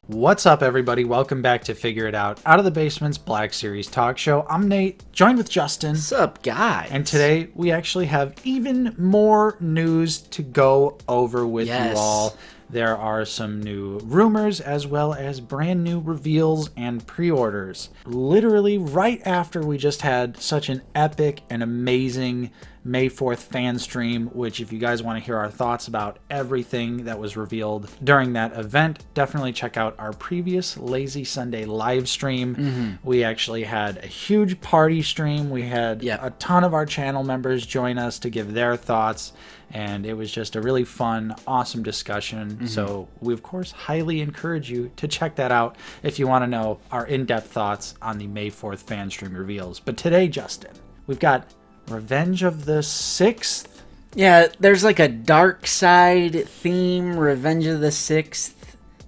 What's up, everybody? Welcome back to Figure It Out of the Basement's Black Series talk show. I'm Nate, joined with Justin. What's up, guys? And today we actually have even more news to go over with you all. There are some new rumors as well as brand new reveals and pre-orders. Literally right after we just had such an epic and amazing May 4th fan stream, which if you guys want to hear our thoughts about everything that was revealed during that event, definitely check out our previous Lazy Sunday live stream. We actually had a huge party stream. We had a ton of our channel members join us to give their thoughts, and it was just a really fun, awesome discussion. So we, of course, highly encourage you to check that out if you want to know our in-depth thoughts on the May 4th fan stream reveals. But today, Justin, we've got Revenge of the 6th? Yeah, there's like a dark side theme, Revenge of the 6th,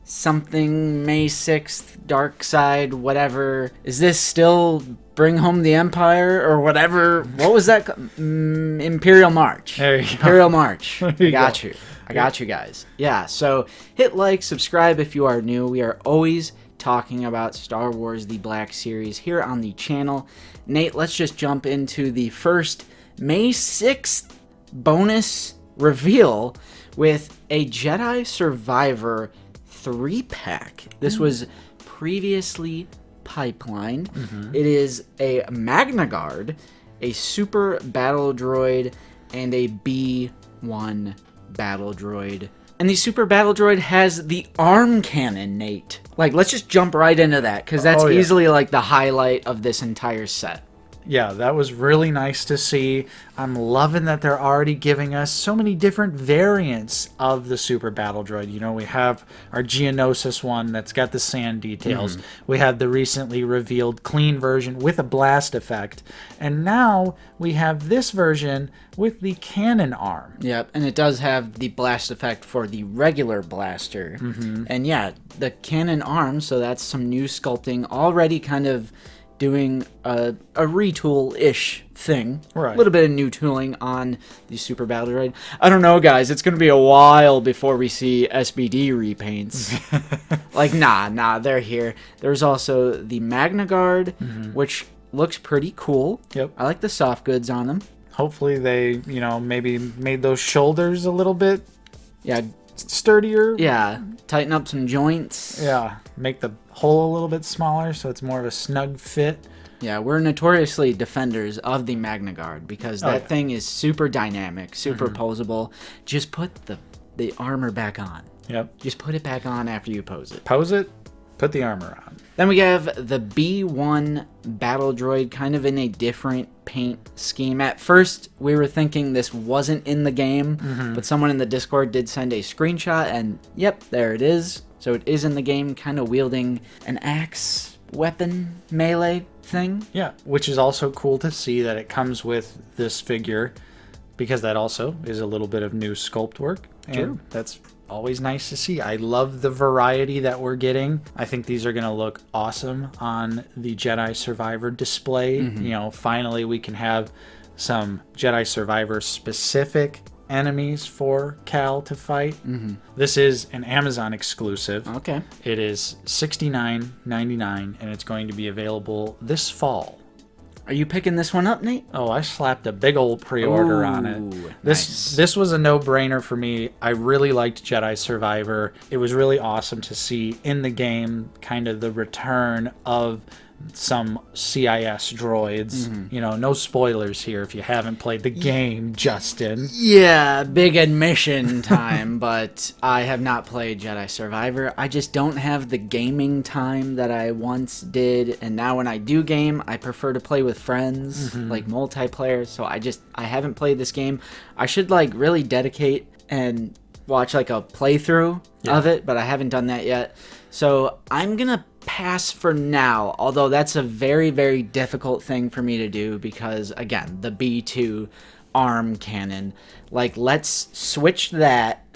something, May 6th, dark side, whatever. Is this still Bring Home the Empire or whatever? What was that? Imperial March. There you go. Imperial March. I got you. I got you guys. Yeah, so hit like, subscribe if you are new. We are always talking about Star Wars The Black Series here on the channel. Nate, let's just jump into the first May 6th bonus reveal with a Jedi Survivor 3-pack. This was previously pipelined. It is a Magna Guard, a Super Battle Droid, and a B1 Battle Droid. And the Super Battle Droid has the arm cannon, Nate. Like, let's just jump right into that, because that's easily, like, the highlight of this entire set. Yeah, that was really nice to see. I'm loving that they're already giving us so many different variants of the Super Battle Droid. You know, we have our Geonosis one that's got the sand details. We have the recently revealed clean version with a blast effect. And now we have this version with the cannon arm. Yep, and it does have the blast effect for the regular blaster. And yeah, the cannon arm, so that's some new sculpting, already kind of doing a retool-ish thing. Right. A little bit of new tooling on the Super Battle Droid. I don't know, guys. It's going to be a while before we see SBD repaints. Like, nah, they're here. There's also the Magna Guard, which looks pretty cool. Yep. I like the soft goods on them. Hopefully they, you know, maybe made those shoulders a little bit sturdier. Yeah, tighten up some joints. Yeah, make the hole a little bit smaller so it's more of a snug fit. Yeah, we're notoriously defenders of the Magna Guard because that thing is super dynamic, super posable. Just put the armor back on. Yep. Just put it back on after you pose it. Pose it, put the armor on. Then we have the B1 Battle Droid, kind of in a different paint scheme. At first, we were thinking this wasn't in the game, but someone in the Discord did send a screenshot, and yep, there it is. So it is in the game, kind of wielding an axe weapon melee thing. Yeah, which is also cool to see that it comes with this figure, because that also is a little bit of new sculpt work. And that's always nice to see. I love the variety that we're getting. I think these are going to look awesome on the Jedi Survivor display. You know, finally we can have some Jedi Survivor specific enemies for Cal to fight. This is an Amazon exclusive. Okay. It is $69.99 and it's going to be available this fall. Are you picking this one up, Nate? Oh, I slapped a big old pre-order on it. This was a no-brainer for me. I really liked Jedi Survivor. It was really awesome to see in the game kind of the return of some CIS droids. You know, no spoilers here if you haven't played the game, Justin. Yeah, big admission time, but I have not played Jedi Survivor. I just don't have the gaming time that I once did, and now when I do game, I prefer to play with friends, like multiplayer, so I haven't played this game. I should, like, really dedicate and watch, like, a playthrough of it, but I haven't done that yet. So I'm gonna pass for now, although that's a very, very difficult thing for me to do because, again, the B2 arm cannon. Like, let's switch that,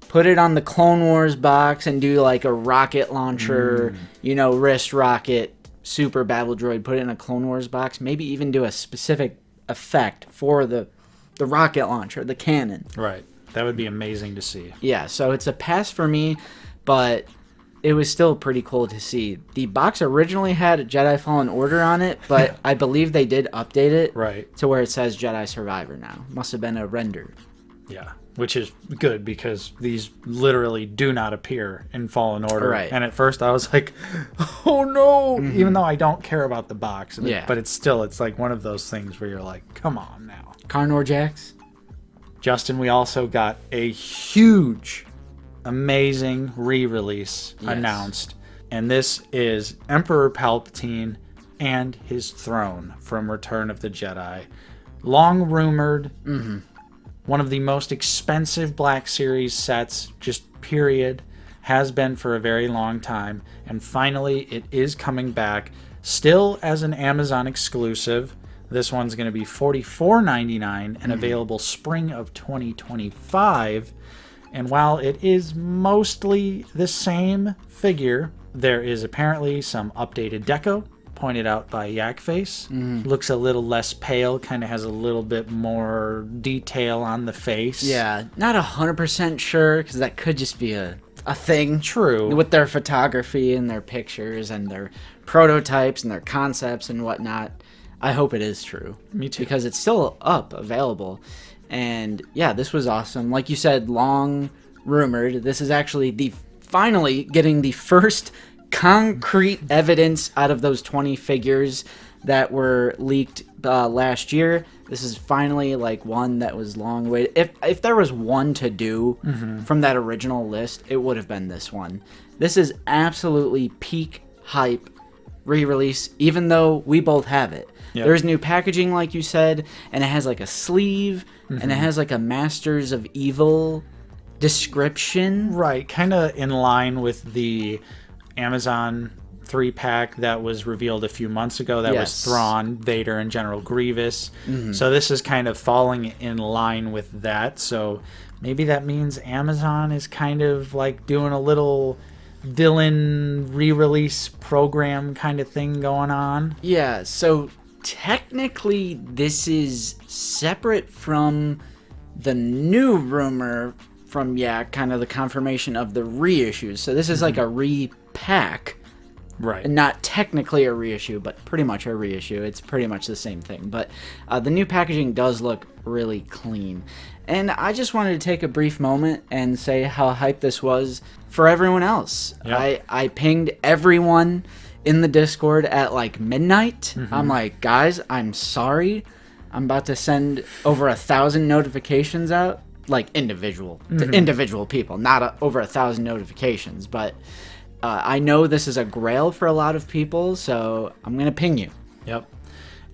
put it on the Clone Wars box and do like a rocket launcher, you know, wrist rocket, Super Battle Droid, put it in a Clone Wars box, maybe even do a specific effect for the rocket launcher, the cannon. Right. That would be amazing to see. Yeah, so it's a pass for me, but it was still pretty cool to see. The box originally had Jedi Fallen Order on it, but I believe they did update it to where it says Jedi Survivor now. Must have been a render. Yeah, which is good because these literally do not appear in Fallen Order. Right. And at first I was like, oh no, even though I don't care about the box. But it's like one of those things where you're like, come on now. Carnor Jax. Justin, we also got a huge, amazing re-release announced. And this is Emperor Palpatine and his throne from Return of the Jedi. Long rumored. One of the most expensive Black Series sets, just period, has been for a very long time. And finally, it is coming back, still as an Amazon exclusive. This one's going to be $44.99 and available spring of 2025. And while it is mostly the same figure, there is apparently some updated deco, pointed out by Yakface. Looks a little less pale, kind of has a little bit more detail on the face. Yeah, not 100% sure, because that could just be a thing. True. With their photography and their pictures and their prototypes and their concepts and whatnot. I hope it is true. Me too. Because it's still up, available. And yeah, this was awesome. Like you said, long rumored. This is actually finally getting the first concrete evidence out of those 20 figures that were leaked last year. This is finally like one that was long waited. If there was one to do from that original list, it would have been this one. This is absolutely peak hype re-release, even though we both have it. Yep. There's new packaging, like you said, and it has like a sleeve, and it has like a Masters of Evil description. Right, kind of in line with the Amazon 3-pack that was revealed a few months ago. That was Thrawn, Vader, and General Grievous. So this is kind of falling in line with that. So maybe that means Amazon is kind of like doing a little villain re-release program kind of thing going on. Yeah, so technically this is separate from the new rumor from, kind of the confirmation of the reissues. So this is like a repack. Right. And not technically a reissue, but pretty much a reissue. It's pretty much the same thing. But the new packaging does look really clean. And I just wanted to take a brief moment and say how hyped this was for everyone else. Yep. I pinged everyone in the Discord at like midnight. I'm like, guys, I'm sorry. I'm about to send over 1,000 notifications out. Like individual to individual people, not over 1,000 notifications. But I know this is a grail for a lot of people, so I'm going to ping you. Yep.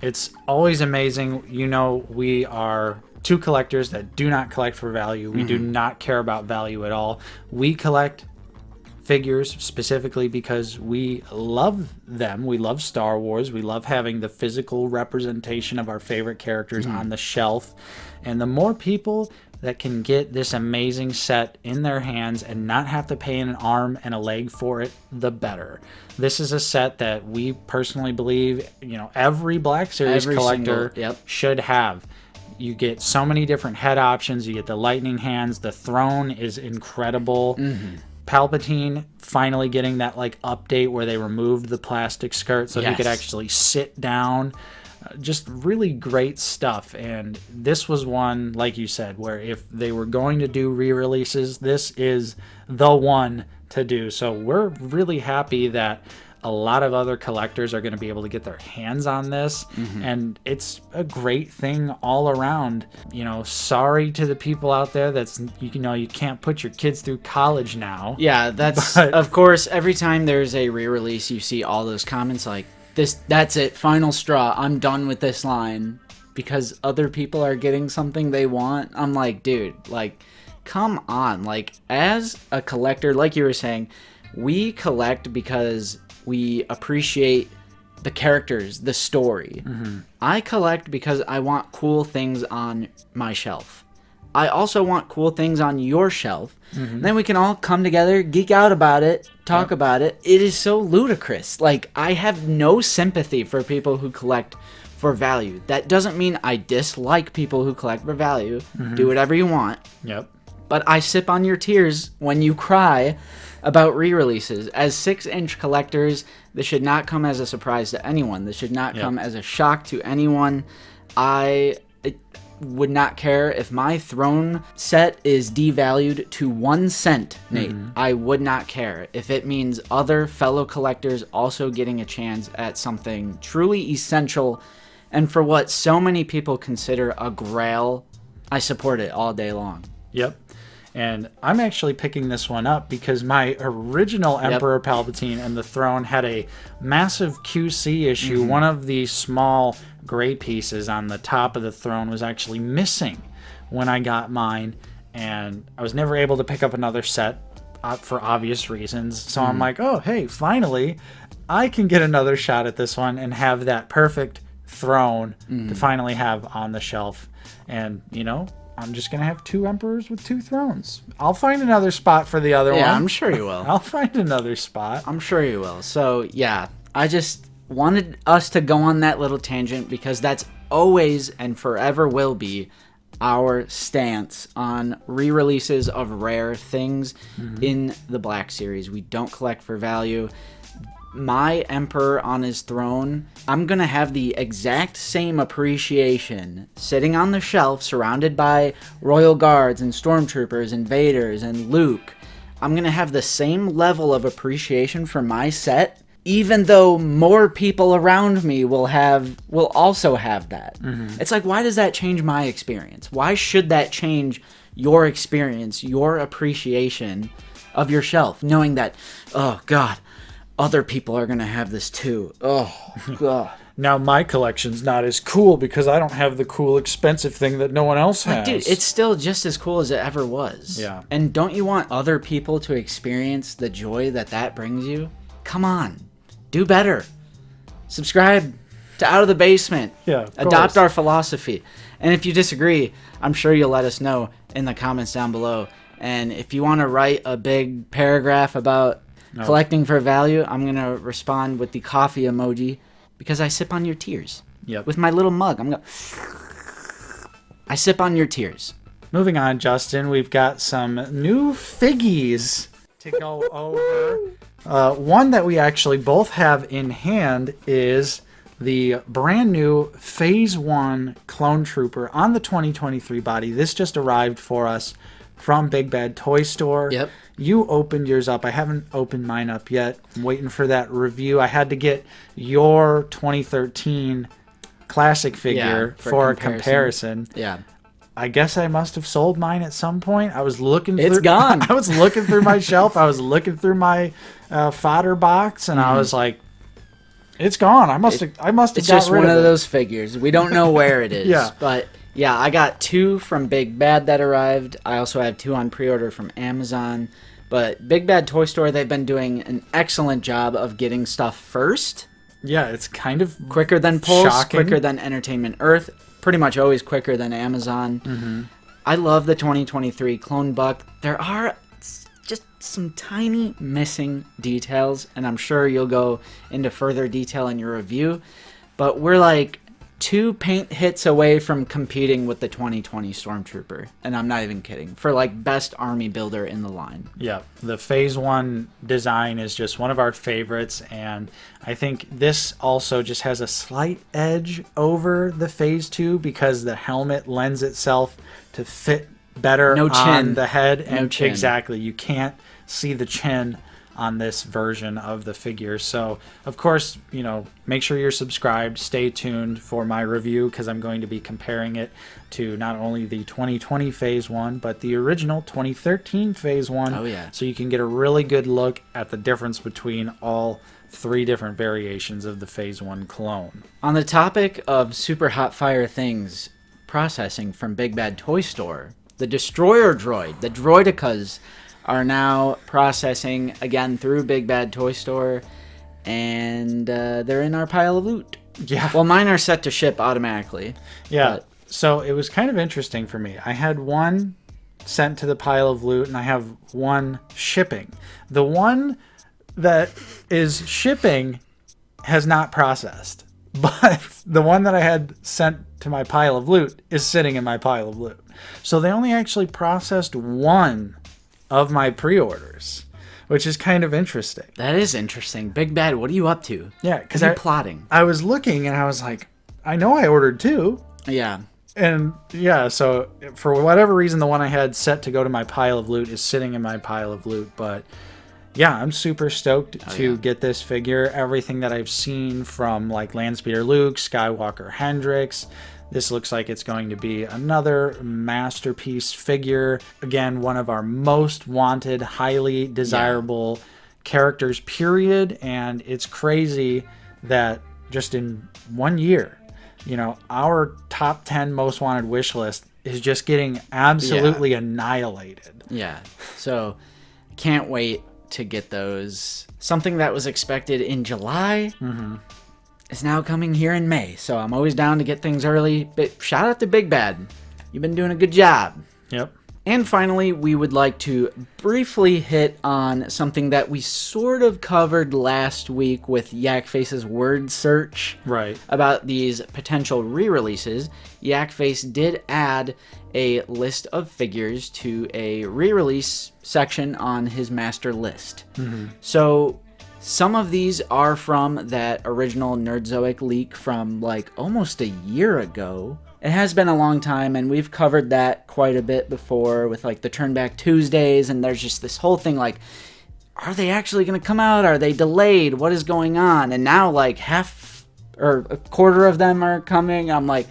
It's always amazing. You know, we are two collectors that do not collect for value. We do not care about value at all. We collect figures specifically because we love them. We love Star Wars. We love having the physical representation of our favorite characters on the shelf. And the more people that can get this amazing set in their hands and not have to pay an arm and a leg for it, the better. This is a set that we personally believe, every Black Series collector should have. You get so many different head options. You get the lightning hands. The throne is incredible. Palpatine finally getting that update where they removed the plastic skirt so he could actually sit down. Just really great stuff. And this was one, like you said, where if they were going to do re-releases, this is the one to do. So we're really happy that a lot of other collectors are going to be able to get their hands on this. And it's a great thing all around. Sorry to the people out there that's, you can't put your kids through college now. Yeah, that's, of course, every time there's a re-release, you see all those comments like, that's it, final straw, I'm done with this line, because other people are getting something they want. I'm like, dude, come on. As a collector, like you were saying, we collect because we appreciate the characters, the story. I collect because I want cool things on my shelf. I also want cool things on your shelf. Then we can all come together, geek out about it, talk about it. It is so ludicrous. I have no sympathy for people who collect for value. That doesn't mean I dislike people who collect for value. Do whatever you want. Yep. but I sip on your tears when you cry about re-releases. As 6-inch collectors, this should not come as a surprise to anyone. This should not come as a shock to anyone. I would not care if my throne set is devalued to 1 cent, Nate. I would not care if it means other fellow collectors also getting a chance at something truly essential, and for what so many people consider a grail. I support it all day long. Yep. And I'm actually picking this one up because my original Emperor Palpatine and the throne had a massive QC issue. One of the small gray pieces on the top of the throne was actually missing when I got mine, and I was never able to pick up another set for obvious reasons. So I'm like, oh, hey, finally, I can get another shot at this one and have that perfect throne to finally have on the shelf. And, you know, I'm just going to have 2 emperors with 2 thrones. I'll find another spot for the other one. Yeah, I'm sure you will. I'll find another spot. I'm sure you will. So, yeah, I just wanted us to go on that little tangent because that's always and forever will be our stance on re-releases of rare things in the Black Series. We don't collect for value. My Emperor on his throne, I'm going to have the exact same appreciation sitting on the shelf surrounded by royal guards and stormtroopers and Vaders and Luke. I'm going to have the same level of appreciation for my set, even though more people around me will also have that. It's like, why does that change my experience? Why should that change your experience, your appreciation of your shelf, knowing that, oh God, other people are going to have this too. Oh, God. Now my collection's not as cool because I don't have the cool, expensive thing that no one else has. Dude, it's still just as cool as it ever was. Yeah. And don't you want other people to experience the joy that brings you? Come on. Do better. Subscribe to Out of the Basement. Yeah, Adopt our philosophy. And if you disagree, I'm sure you'll let us know in the comments down below. And if you want to write a big paragraph about collecting for value, I'm going to respond with the coffee emoji because I sip on your tears. Yep. With my little mug. I sip on your tears. Moving on, Justin, we've got some new figgies to go over. One that we actually both have in hand is the brand new Phase 1 Clone Trooper on the 2023 body. This just arrived for us from Big Bad Toy Store. Yep. You opened yours up. I haven't opened mine up yet. I'm waiting for that review. I had to get your 2013 classic figure for a comparison. Yeah. I guess I must have sold mine at some point. I was looking through, it's gone. I was looking through my shelf. I was looking through my fodder box, and I was like, it's gone. I must have It's got just rid one of of it. those figures. We don't know where it is. Yeah. But yeah, I got 2 from Big Bad that arrived. I also have 2 on pre-order from Amazon. But Big Bad Toy Store, they've been doing an excellent job of getting stuff first. Yeah, it's kind of Quicker than Pulse, shocking. quicker than Entertainment Earth, pretty much always quicker than Amazon. I love the 2023 Clone Buck. There are just some tiny missing details, and I'm sure you'll go into further detail in your review. But we're like 2 paint hits away from competing with the 2020 Stormtrooper, and I'm not even kidding, for like best army builder in the line. Yeah, the Phase 1 design is just one of our favorites, and I think this also just has a slight edge over the Phase 2 because the helmet lends itself to fit better on the head. And chin. Exactly, you can't see the chin on this version of the figure. So, of course, you know, make sure you're subscribed. Stay tuned for my review because I'm going to be comparing it to not only the 2020 Phase 1, but the original 2013 Phase 1. Oh, yeah. So you can get a really good look at the difference between all 3 different variations of the Phase 1 clone. On the topic of super hot fire things processing from Big Bad Toy Store, the Destroyer droid, the Droidicas, are now processing again through Big Bad Toy Store, and they're in our pile of loot. Yeah. Well, mine are set to ship automatically. Yeah. So it was kind of interesting for me. I had one sent to the pile of loot, and I have one shipping. The one that is shipping has not processed, but the one that I had sent to my pile of loot is sitting in my pile of loot. So they only actually processed one of my pre-orders, which is kind of interesting. That is interesting. Big Bad, what are you up to? Yeah, because I'm plotting. I was looking and I was like, I know I ordered 2. Yeah. And yeah, so for whatever reason, the one I had set to go to my pile of loot is sitting in my pile of loot. But yeah, I'm super stoked to get this figure. Everything that I've seen from like Landspeeder Luke, Skywalker Hendrix, this looks like it's going to be another masterpiece figure. Again, one of our most wanted, highly desirable characters, period. And it's crazy that just in 1 year, you know, our top 10 most wanted wish list is just getting absolutely annihilated. Yeah. So can't wait to get those. Something that was expected in July is now coming here in May. So I'm always down to get things early. But shout out to Big Bad. You've been doing a good job. Yep. And finally, we would like to briefly hit on something that we sort of covered last week with Yakface's word search. Right. About these potential re-releases. Yakface did add a list of figures to a re-release section on his master list. So some of these are from that original Nerdzoic leak from like almost a year ago. It has been a long time, and we've covered that quite a bit before with like the Turn Back Tuesdays, and there's just this whole thing like, are they actually going to come out? Are they delayed? What is going on? And now like half or a quarter of them are coming. I'm like,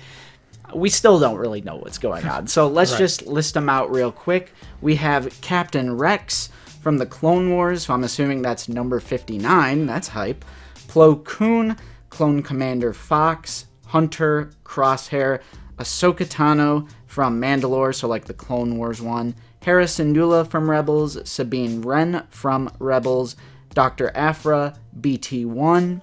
we still don't really know what's going on. So let's just list them out real quick. We have Captain Rex from the Clone Wars, so I'm assuming that's number 59. That's hype. Plo Koon, Clone Commander Fox, Hunter, Crosshair, Ahsoka Tano from Mandalore, so like the Clone Wars one, Hera Syndulla from Rebels, Sabine Wren from Rebels, Dr. Aphra, BT-1,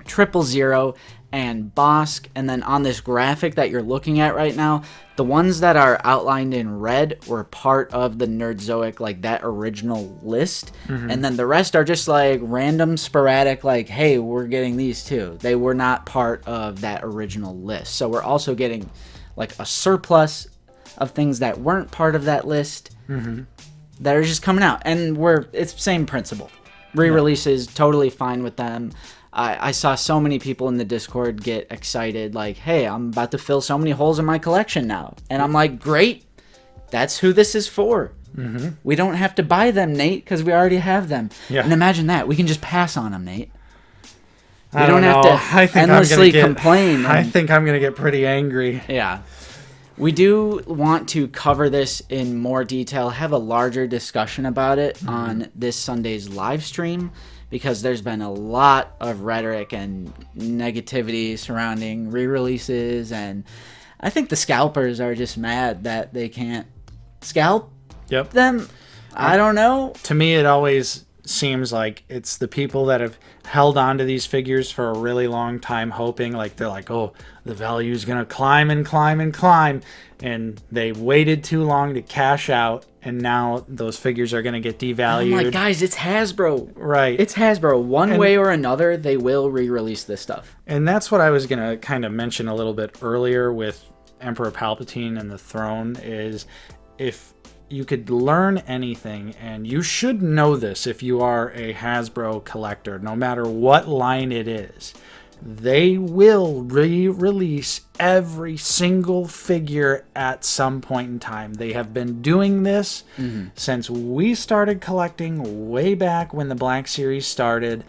000, and Bosk. And then on this graphic that you're looking at right now, the ones that are outlined in red were part of the Nerdzoic, like that original list. And then the rest are just like random, sporadic, like, hey, we're getting these too. They were not part of that original list. So we're also getting like a surplus of things that weren't part of that list that are just coming out. And it's same principle. Re-releases, totally fine with them. I saw so many people in the Discord get excited, like, hey, I'm about to fill so many holes in my collection now. And I'm like, great, that's who this is for. We don't have to buy them, Nate, because we already have them. And imagine that. We can just pass on them, Nate. We don't have to endlessly complain. I think I'm going to get pretty angry. Yeah. We do want to cover this in more detail, have a larger discussion about it on this Sunday's live stream, because there's been a lot of rhetoric and negativity surrounding re-releases, and I think the scalpers are just mad that they can't scalp them. I don't know. To me, it always seems like it's the people that have held on to these figures for a really long time, hoping, like, they're like, oh, the value is going to climb and climb and climb, and they waited too long to cash out, and now those figures are going to get devalued. I'm like, guys, it's Hasbro. Right. It's Hasbro. One way or another, they will re-release this stuff. And that's what I was going to kind of mention a little bit earlier with Emperor Palpatine and the throne, is if you could learn anything, and you should know this if you are a Hasbro collector, no matter what line it is, they will re-release every single figure at some point in time. They have been doing this since we started collecting way back when the Black Series started.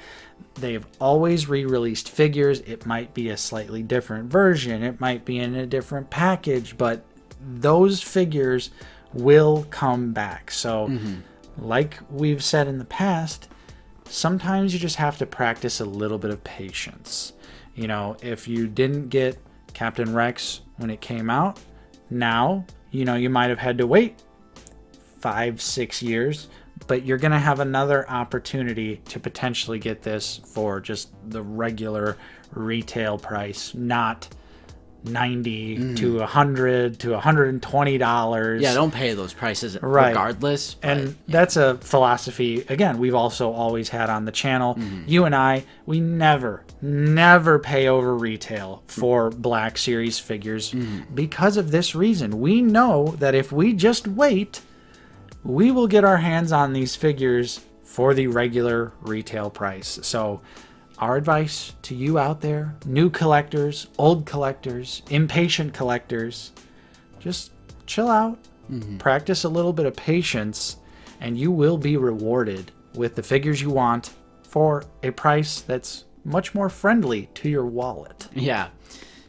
They've always re-released figures. It might be a slightly different version. It might be in a different package, but those figures will come back. So like we've said in the past, sometimes you just have to practice a little bit of patience. You know, if you didn't get Captain Rex when it came out, now, you know, you might have had to wait 5-6 years, but you're going to have another opportunity to potentially get this for just the regular retail price, not $90 to $100 to $120. Yeah, don't pay those prices Right. regardless. And that's a philosophy, again, we've also always had on the channel. You and I, we never pay over retail for Black Series figures because of this reason. We know that if we just wait, we will get our hands on these figures for the regular retail price. So our advice to you out there, new collectors, old collectors, impatient collectors, just chill out, practice a little bit of patience, and you will be rewarded with the figures you want for a price that's much more friendly to your wallet. Yeah.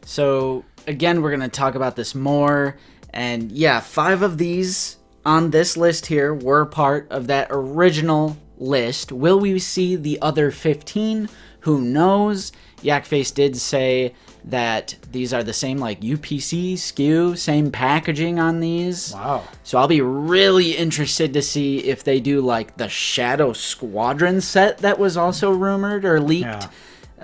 So again, we're going to talk about this more. And yeah, 5 of these on this list here were part of that original list. Will we see the other 15? Who knows? Yakface did say that these are the same like UPC SKU, same packaging on these. Wow. So I'll be really interested to see if they do like the Shadow Squadron set that was also rumored or leaked.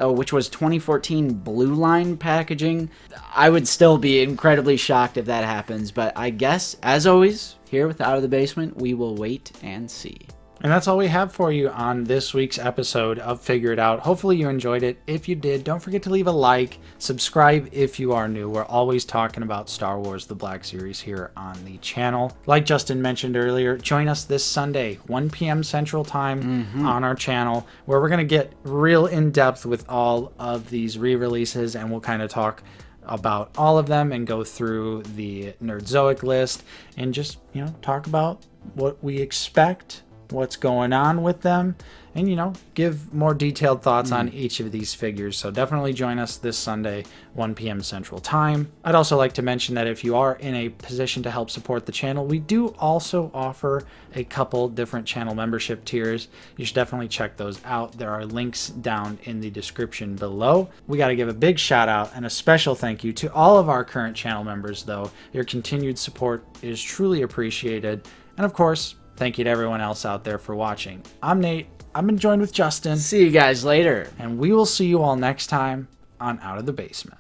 Which was 2014 Blue Line packaging. I would still be incredibly shocked if that happens, but I guess, as always, here with Out of the Basement, we will wait and see. And that's all we have for you on this week's episode of Figure It Out. Hopefully you enjoyed it. If you did, don't forget to leave a like, subscribe if you are new. We're always talking about Star Wars The Black Series here on the channel. Like Justin mentioned earlier, join us this Sunday, 1 p.m. Central Time on our channel, where we're going to get real in-depth with all of these re-releases, and we'll kind of talk about all of them and go through the Nerdzoic list and just, talk about what we expect, what's going on with them, and give more detailed thoughts on each of these figures. So definitely join us this Sunday, 1 p.m. Central Time. I'd also like to mention that if you are in a position to help support the channel, we do also offer a couple different channel membership tiers. You should definitely check those out. There are links down in the description below. We got to give a big shout out and a special thank you to all of our current channel members, though. Your continued support is truly appreciated. And of course, thank you to everyone else out there for watching. I'm Nate. I've been joined with Justin. See you guys later. And we will see you all next time on Out of the Basement.